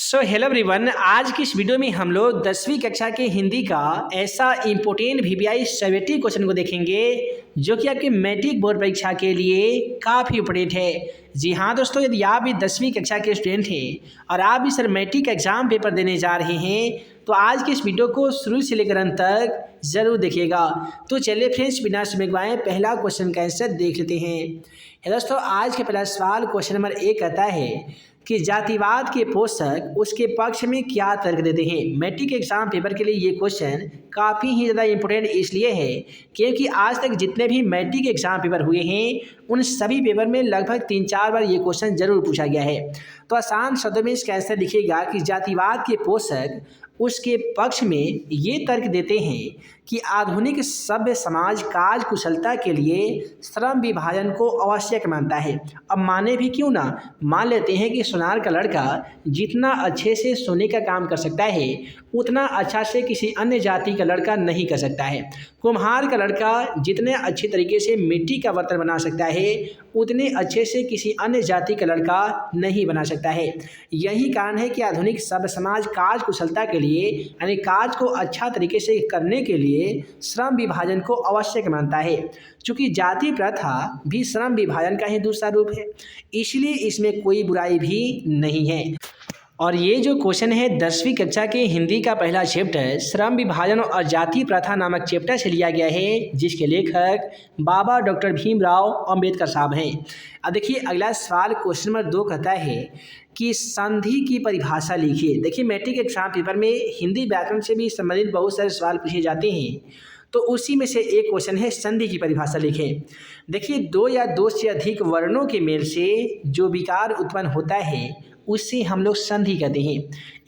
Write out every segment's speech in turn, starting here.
Hello everyone, आज की इस वीडियो में हम लोग 10वीं कक्षा के हिंदी का ऐसा इम्पोर्टेंट वीवीआई 70 क्वेश्चन को देखेंगे जो कि आपके मैट्रिक बोर्ड परीक्षा के लिए काफ़ी इम्पोर्टेंट है। जी हाँ दोस्तों, यदि आप भी 10वीं कक्षा के स्टूडेंट हैं और आप भी सर मैट्रिक एग्जाम पेपर देने जा रहे हैं तो आज की इस वीडियो को शुरू से लेकर अंत तक ज़रूर देखिएगा। तो चलिए फ्रेंड्स, बिना समय गवाए पहला क्वेश्चन का आंसर देख लेते हैं। दोस्तों, आज का पहला सवाल क्वेश्चन नंबर 1 आता है कि जातिवाद के पोषक उसके पक्ष में क्या तर्क देते हैं। मैट्रिक एग्जाम पेपर के लिए ये क्वेश्चन काफ़ी ही ज़्यादा इम्पोर्टेंट इसलिए है क्योंकि आज तक जितने भी मैट्रिक एग्जाम पेपर हुए हैं उन सभी पेपर में लगभग 3-4 बार ये क्वेश्चन जरूर पूछा गया है। तो आसान शब्दों में इसका आंसर लिखिएगा कि जातिवाद के पोषक उसके पक्ष में ये तर्क देते हैं कि आधुनिक सभ्य समाज कार्य कुशलता के लिए श्रम विभाजन को आवश्यक मानता है। अब माने भी क्यों ना, मान लेते हैं कि सुनार का लड़का जितना अच्छे से सोने का काम कर सकता है उतना अच्छा से किसी अन्य जाति का लड़का नहीं कर सकता है। कुम्हार का लड़का जितने अच्छे तरीके से मिट्टी का बर्तन बना सकता है उतने अच्छे से किसी अन्य जाति का लड़का नहीं बना सकता है। यही कारण है कि आधुनिक सभ्य समाज कार्य कुशलता के लिए यानी कार्य को अच्छा तरीके से करने के लिए श्रम विभाजन को आवश्यक मानता है। चूंकि जाति प्रथा भी श्रम विभाजन का ही दूसरा रूप है, इसलिए इसमें कोई बुराई भी नहीं है। और ये जो क्वेश्चन है 10वीं कक्षा के हिंदी का पहला चैप्टर श्रम विभाजन और जाति प्रथा नामक चैप्टर से लिया गया है, जिसके लेखक बाबा डॉक्टर भीमराव अंबेडकर साहब हैं। अब देखिए अगला सवाल क्वेश्चन नंबर 2 कहता है कि संधि की परिभाषा लिखिए। देखिए मैट्रिक एग्जाम पेपर में हिंदी व्याकरण से भी संबंधित बहुत सारे सवाल पूछे जाते हैं, तो उसी में से एक क्वेश्चन है संधि की परिभाषा लिखें। देखिए दो या दो से अधिक वर्णों के मेल से जो विकार उत्पन्न होता है उससे हम लोग संधि कहते हैं।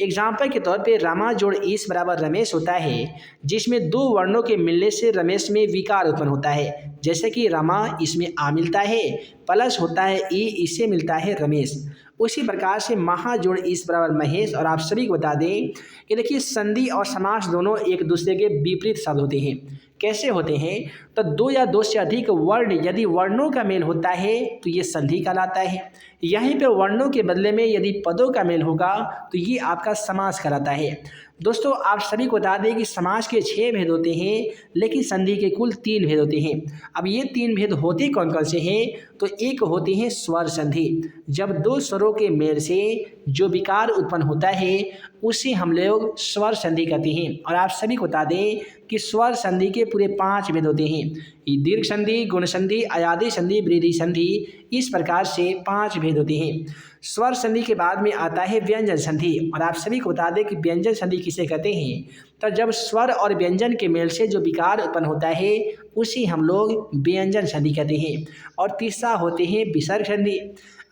एग्जाम्पल के तौर पे रामा जोड़ ईस बराबर रमेश होता है, जिसमें दो वर्णों के मिलने से रमेश में विकार उत्पन्न होता है। जैसे कि रमा इसमें आ मिलता है, प्लस होता है ई, इससे मिलता है रमेश। उसी प्रकार से महा जोड़ ईस बराबर महेश। और आप सभी को बता दें कि देखिए संधि और समास दोनों एक दूसरे के विपरीत शब्द होते हैं। कैसे होते हैं? तो दो या दो से अधिक वर्ण यदि वर्णों का मेल होता है तो ये संधि कहलाता है। यहीं पे वर्णों के बदले में यदि पदों का मेल होगा तो ये आपका समास कहलाता है। दोस्तों, आप सभी को बता दें कि समास के 6 भेद होते हैं, लेकिन संधि के कुल 3 भेद होते हैं। अब ये 3 भेद होते कौन कौन से हैं? तो एक होते हैं स्वर संधि, जब दो स्वरों के मेल से जो विकार उत्पन्न होता है उसे हम लोग स्वर संधि कहते हैं। और आप सभी को बता दें कि स्वर संधि के पूरे 5 भेद होते हैं, दीर्घ संधि, गुण संधि, अयादि संधि, वृद्धि संधि। इस प्रकार से 5 भेद होते हैं। स्वर संधि के बाद में आता है व्यंजन संधि। और आप सभी को बता दें कि व्यंजन संधि किसे कहते हैं? तो जब स्वर और व्यंजन के मेल से जो विकार उत्पन्न होता है उसी हम लोग व्यंजन संधि कहते हैं। और तीसरा होते हैं विसर्ग संधि।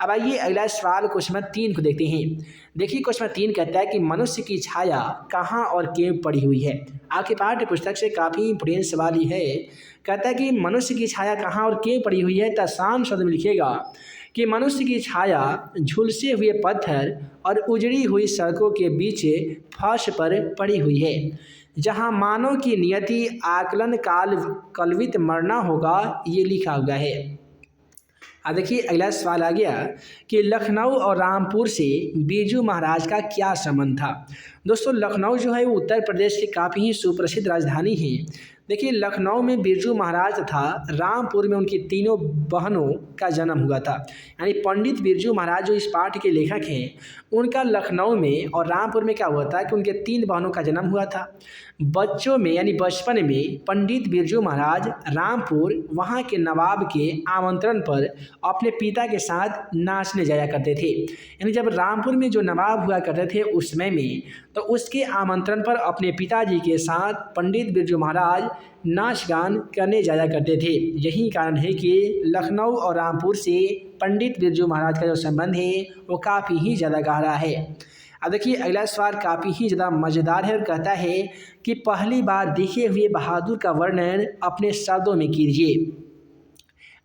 अब आइए अगला सवाल क्वेश्चन नंबर 3 को देखते हैं। देखिए क्वेश्चन नंबर 3 कहता है कि मनुष्य की छाया कहाँ और क्यों पड़ी हुई है। आपके पाठ्य पुस्तक से काफ़ी इंपोर्टेंट सवाल ही है। कहता है कि मनुष्य की छाया कहाँ और क्यों पड़ी हुई है। तो आसान शब्द में लिखिएगा कि मनुष्य की छाया झुलसे हुए पत्थर और उजड़ी हुई सड़कों के बीच फर्श पर पड़ी हुई है, जहाँ मानव की नियति आकलन काल कल्पित मरना होगा, ये लिखा हुआ है। अब देखिए अगला सवाल आ गया कि लखनऊ और रामपुर से बिरजू महाराज का क्या संबंध था। दोस्तों, लखनऊ जो है वो उत्तर प्रदेश की काफ़ी ही सुप्रसिद्ध राजधानी है। देखिए लखनऊ में बिरजू महाराज तथा रामपुर में उनकी तीनों बहनों का जन्म हुआ था। यानी पंडित बिरजू महाराज जो इस पाठ के लेखक हैं उनका लखनऊ में और रामपुर में क्या हुआ था कि उनके 3 बहनों का जन्म हुआ था। बच्चों में यानी बचपन में पंडित बिरजू महाराज रामपुर वहाँ के नवाब के आमंत्रण पर अपने पिता के साथ नाचने जाया करते थे। यानी जब रामपुर में जो नवाब हुआ करते थे उस समय में, तो उसके आमंत्रण पर अपने पिताजी के साथ पंडित बिरजू महाराज नाच गान करने जाया करते थे। यही कारण है कि लखनऊ और रामपुर से पंडित बिरजू महाराज का जो संबंध है वो काफ़ी ही ज़्यादा गहरा है। अब देखिए अगला सवाल काफ़ी ही ज़्यादा मज़ेदार है और कहता है कि पहली बार देखे हुए बहादुर का वर्णन अपने शब्दों में कीजिए।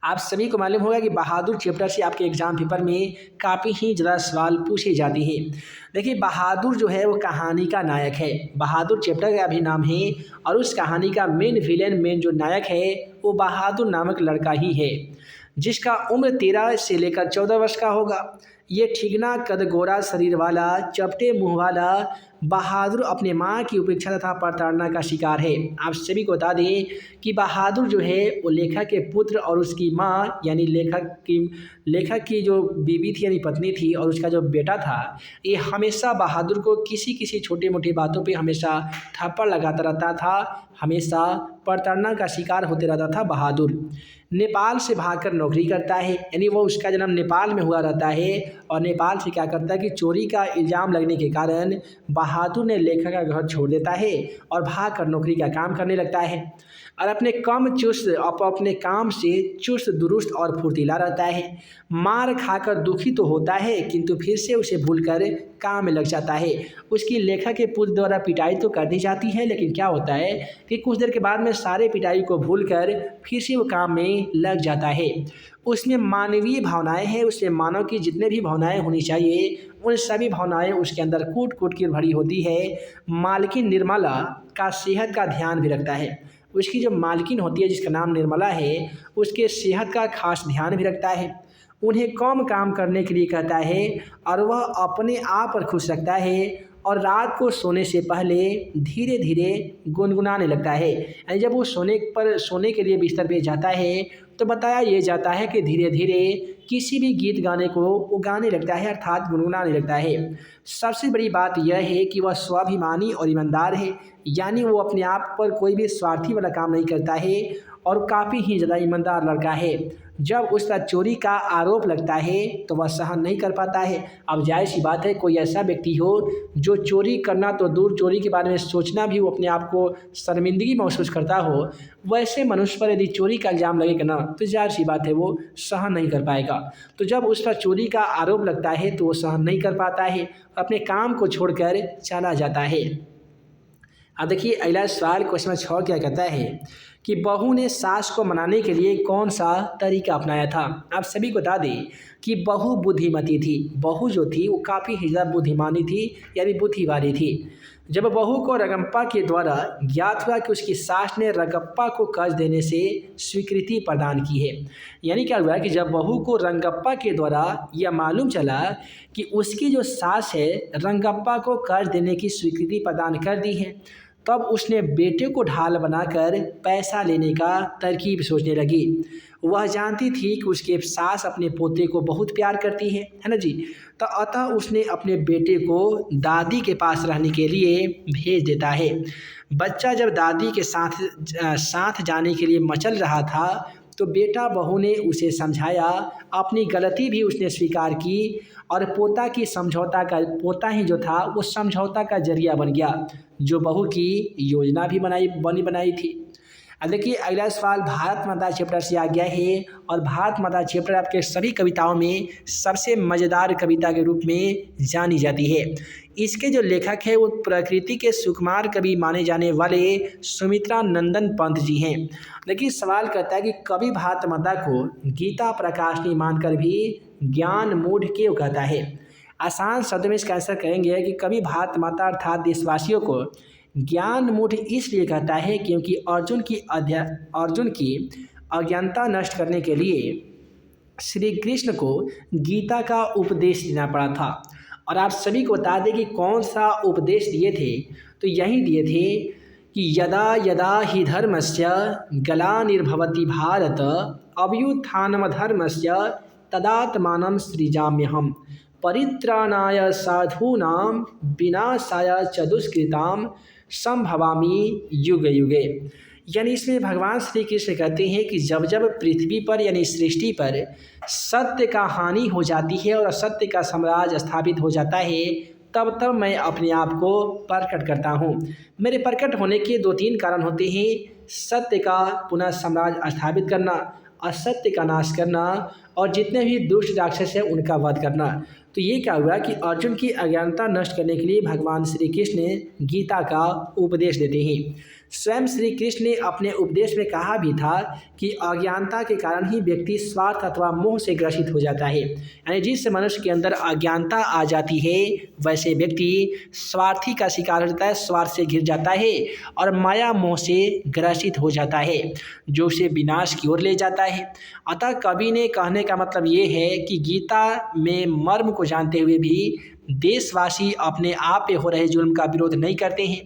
आप सभी को मालूम होगा कि बहादुर चैप्टर से आपके एग्जाम पेपर में काफ़ी ही ज़्यादा सवाल पूछे जाते हैं। देखिए बहादुर जो है वो कहानी का नायक है। बहादुर चैप्टर का भी नाम है और उस कहानी का मेन विलेन मेन जो नायक है वो बहादुर नामक लड़का ही है, जिसका उम्र 13 से लेकर 14 वर्ष का होगा। ये ठिगना कद गोरा शरीर वाला चपटे मुँह वाला बहादुर अपने माँ की उपेक्षा तथा प्रताड़ना का शिकार है। आप सभी को बता दें कि बहादुर जो है वो लेखक के पुत्र और उसकी माँ यानी लेखक की जो बीवी थी यानी पत्नी थी और उसका जो बेटा था, ये हमेशा बहादुर को किसी किसी छोटी मोटी बातों पे हमेशा थप्पड़ लगाता रहता था, हमेशा प्रताड़ना का शिकार होते रहता था बहादुर। नेपाल से भागकर नौकरी करता है, यानी वो उसका जन्म नेपाल में हुआ रहता है और नेपाल से क्या करता है कि चोरी का इल्ज़ाम लगने के कारण बहादुर ने लेखक का घर छोड़ देता है और भागकर नौकरी का काम करने लगता है और अपने काम से चुस्त दुरुस्त और फुर्तीला रहता है। मार खाकर दुखी तो होता है किंतु फिर से उसे भूलकर काम में लग जाता है। उसकी लेखक के पुत्र द्वारा पिटाई तो कर दी जाती है, लेकिन क्या होता है कि कुछ देर के बाद में सारे पिटाई को भूलकर फिर से वो काम में लग जाता है। उसमें मानवीय भावनाएं हैं, उसमें मानव की जितने भी भावनाएं होनी चाहिए उन सभी भावनाएं उसके अंदर कूट कूट कर भरी होती है। मालकिन निर्मला का सेहत का ध्यान भी रखता है। उसकी जो मालकिन होती है जिसका नाम निर्मला है, उसके सेहत का खास ध्यान भी रखता है। उन्हें कम काम करने के लिए कहता है और वह अपने आप पर खुश रखता है और रात को सोने से पहले धीरे धीरे गुनगुनाने लगता है। यानी जब वो सोने के लिए बिस्तर पे जाता है तो बताया ये जाता है कि धीरे धीरे किसी भी गीत गाने को वो गाने लगता है, अर्थात गुनगुनाने लगता है। सबसे बड़ी बात यह है कि वह स्वाभिमानी और ईमानदार है, यानी वो अपने आप पर कोई भी स्वार्थी वाला काम नहीं करता है और काफ़ी ही ज़्यादा ईमानदार लड़का है। जब उस पर चोरी का आरोप लगता है तो वह सहन नहीं कर पाता है। अब जाहिर सी बात है, कोई ऐसा व्यक्ति हो जो चोरी करना तो दूर, चोरी के बारे में सोचना भी वो अपने आप को शर्मिंदगी महसूस करता हो, वैसे मनुष्य पर यदि चोरी का इल्ज़ाम लगेगा ना तो जाहिर सी बात है वो सहन नहीं कर पाएगा। तो जब उस पर चोरी का आरोप लगता है तो वो सहन नहीं कर पाता है, अपने काम को छोड़कर चला जाता है। अब देखिए अगला सवाल क्वेश्चन नंबर 6 क्या कहता है कि बहू ने सास को मनाने के लिए कौन सा तरीका अपनाया था। आप सभी को बता दें कि बहू बुद्धिमती थी। बहू जो थी वो काफ़ी ज़्यादा बुद्धिमानी थी, यानी बुद्धि वाली थी। जब बहू को रंगप्पा के द्वारा ज्ञात हुआ कि उसकी सास ने रंगप्पा को कर्ज देने से स्वीकृति प्रदान की है, यानी क्या हुआ कि जब बहू को रंगप्पा के द्वारा यह मालूम चला कि उसकी जो सास है रंगप्पा को कर्ज देने की स्वीकृति प्रदान कर दी है, तब उसने बेटे को ढाल बनाकर पैसा लेने का तरकीब सोचने लगी। वह जानती थी कि उसके सास अपने पोते को बहुत प्यार करती है ना जी। तो अतः उसने अपने बेटे को दादी के पास रहने के लिए भेज देता है। बच्चा जब दादी के साथ जाने के लिए मचल रहा था तो बेटा बहू ने उसे समझाया, अपनी गलती भी उसने स्वीकार की और पोता ही जो था वो समझौता का जरिया बन गया, जो बहू की योजना भी बनाई थी। अब देखिए अगला सवाल भारत माता चैप्टर से आ गया है और भारत माता चैप्टर आपके सभी कविताओं में सबसे मज़ेदार कविता के रूप में जानी जाती है। इसके जो लेखक है वो प्रकृति के सुकुमार कवि माने जाने वाले सुमित्रा नंदन पंत जी हैं। देखिए सवाल करता है कि कवि भारत माता को गीता प्रकाशनी मानकर भी ज्ञान मूढ़ क्यों कहता है। आसान शब्द में इसका आंसर कहेंगे कि कवि भारत माता अर्थात देशवासियों को ज्ञान मूढ़ इसलिए कहता है क्योंकि अर्जुन की अज्ञानता नष्ट करने के लिए श्री कृष्ण को गीता का उपदेश देना पड़ा था। और आप सभी को बता दें कि कौन सा उपदेश दिए थे, तो यही दिए थे कि यदा यदा हि धर्मस्य ग्लानिर्भवति भारत अभ्युत्थानमधर्मस्य तदात्मानं सृजाम्यहम् परित्राणाय साधूनां विनाशाय च दुष्कृतां संभवामि युगे युगे। यानी इसमें भगवान श्री कृष्ण कहते हैं कि जब जब पृथ्वी पर यानी सृष्टि पर सत्य का हानि हो जाती है और असत्य का साम्राज्य स्थापित हो जाता है, तब तब मैं अपने आप को प्रकट करता हूँ। मेरे प्रकट होने के 2-3 कारण होते हैं, सत्य का पुनः साम्राज्य स्थापित करना, असत्य का नाश करना और जितने भी दुष्ट राक्षस हैं उनका वध करना। तो ये क्या हुआ कि अर्जुन की अज्ञानता नष्ट करने के लिए भगवान श्री कृष्ण गीता का उपदेश देते हैं। स्वयं श्री कृष्ण ने अपने उपदेश में कहा भी था कि अज्ञानता के कारण ही व्यक्ति स्वार्थ अथवा मोह से ग्रसित हो जाता है। यानी जिस मनुष्य के अंदर अज्ञानता आ जाती है वैसे व्यक्ति स्वार्थी का शिकार हो जाता है, स्वार्थ से घिर जाता है और माया मोह से ग्रसित हो जाता है, जो उसे विनाश की ओर ले जाता है। अतः कवि ने कहने का मतलब ये है कि गीता में मर्म को जानते हुए भी देशवासी अपने आप पे हो रहे जुल्म का विरोध नहीं करते हैं।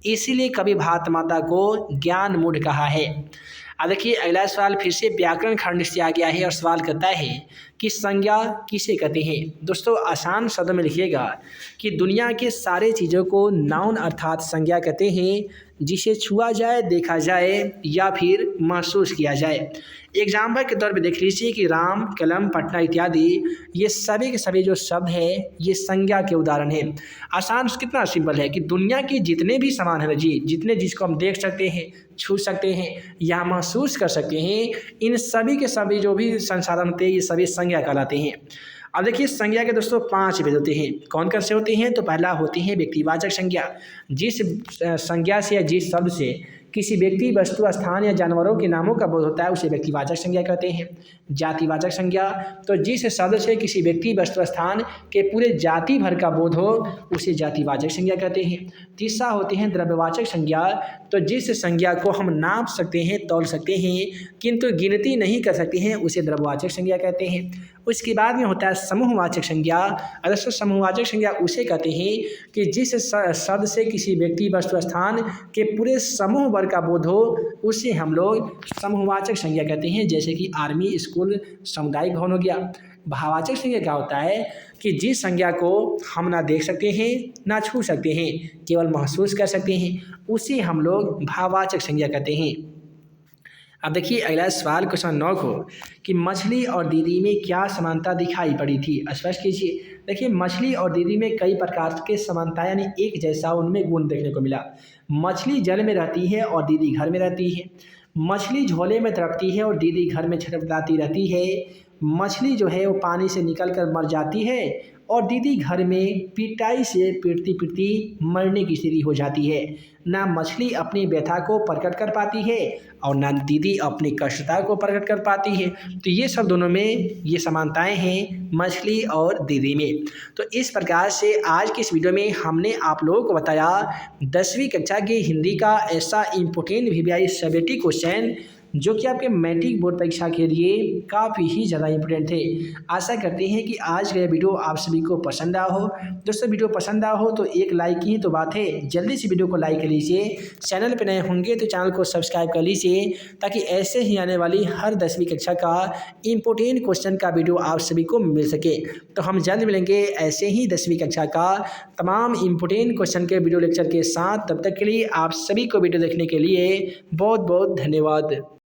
इसीलिए कवि भारत माता को ज्ञान मूढ़ कहा है। अब देखिए अगला सवाल फिर से व्याकरण खंड से आ गया है और सवाल कहता है कि संज्ञा किसे कहते हैं। दोस्तों आसान शब्द में लिखिएगा कि दुनिया के सारे चीज़ों को नाउन अर्थात संज्ञा कहते हैं, जिसे छुआ जाए, देखा जाए या फिर महसूस किया जाए। एग्जाम्पल के तौर पे देख लीजिए कि राम, कलम, पटना इत्यादि ये सभी के सभी जो शब्द है ये संज्ञा के उदाहरण हैं। आसान कितना सिंपल है कि दुनिया के जितने भी सामान है जी, जितने जिसको हम देख सकते हैं, छू सकते हैं या महसूस कर सकते हैं, इन सभी के सभी जो भी संसाधन होते हैं ये सभी संज्ञा कहलाते हैं। अब देखिए संज्ञा के दोस्तों 5 भेद होते हैं। कौन कौन से होते हैं? तो पहला होती है व्यक्तिवाचक संज्ञा। जिस संज्ञा से या जिस शब्द से किसी व्यक्ति, वस्तु, स्थान या जानवरों के नामों का बोध होता है उसे व्यक्तिवाचक संज्ञा कहते हैं। जातिवाचक संज्ञा, तो जिस शब्द से किसी व्यक्ति, वस्तु, स्थान के पूरे जाति भर का बोध हो उसे जातिवाचक संज्ञा कहते हैं। तीसरा होते हैं द्रव्यवाचक संज्ञा, तो जिस संज्ञा को हम नाप सकते हैं, तौल सकते हैं किंतु गिनती नहीं कर सकते हैं उसे द्रव्यवाचक संज्ञा कहते हैं। उसके बाद में होता है समूहवाचक संज्ञा। अवश्य समूहवाचक संज्ञा उसे कहते हैं कि जिस शब्द से किसी व्यक्ति, वस्तु, स्थान के पूरे समूह वर्ग का बोध हो उसे हम लोग समूहवाचक संज्ञा कहते हैं, जैसे कि आर्मी, स्कूल, सामुदायिक भवन हो गया। भाववाचक संज्ञा क्या होता है कि जिस संज्ञा को हम ना देख सकते हैं ना छू सकते हैं, केवल महसूस कर सकते हैं, उसे हम लोग भाववाचक संज्ञा कहते हैं। अब देखिए अगला सवाल क्वेश्चन 9 को कि मछली और दीदी में क्या समानता दिखाई पड़ी थी, स्पष्ट कीजिए। देखिए मछली और दीदी में कई प्रकार के समानता यानी एक जैसा उनमें गुण देखने को मिला। मछली जल में रहती है और दीदी घर में रहती है। मछली झोले में तड़पती है और दीदी घर में छटपटाती रहती है। मछली जो है वो पानी से निकल कर मर जाती है और दीदी घर में पिटाई से पीटती पीटती मरने की स्थिति हो जाती है। ना मछली अपनी व्यथा को प्रकट कर पाती है और ना दीदी अपनी कष्टता को प्रकट कर पाती है। तो ये सब दोनों में ये समानताएं हैं मछली और दीदी में। तो इस प्रकार से आज की इस वीडियो में हमने आप लोगों को बताया 10वीं कक्षा की हिंदी का ऐसा इम्पोर्टेंट VVI सब्जेक्टिव क्वेश्चन जो कि आपके मैट्रिक बोर्ड परीक्षा के लिए काफ़ी ही ज़्यादा इम्पोर्टेंट थे। आशा करते हैं कि आज का वीडियो आप सभी को पसंद आया हो। दोस्तों वीडियो पसंद आया हो तो एक लाइक की तो बात है, जल्दी से वीडियो को लाइक कर लीजिए। चैनल पर नए होंगे तो चैनल को सब्सक्राइब कर लीजिए ताकि ऐसे ही आने वाली हर 10वीं कक्षा का इम्पोर्टेंट क्वेश्चन का वीडियो आप सभी को मिल सके। तो हम जल्द मिलेंगे ऐसे ही 10वीं कक्षा का तमाम इम्पोर्टेंट क्वेश्चन के वीडियो लेक्चर के साथ। तब तक के लिए आप सभी को वीडियो देखने के लिए बहुत बहुत धन्यवाद।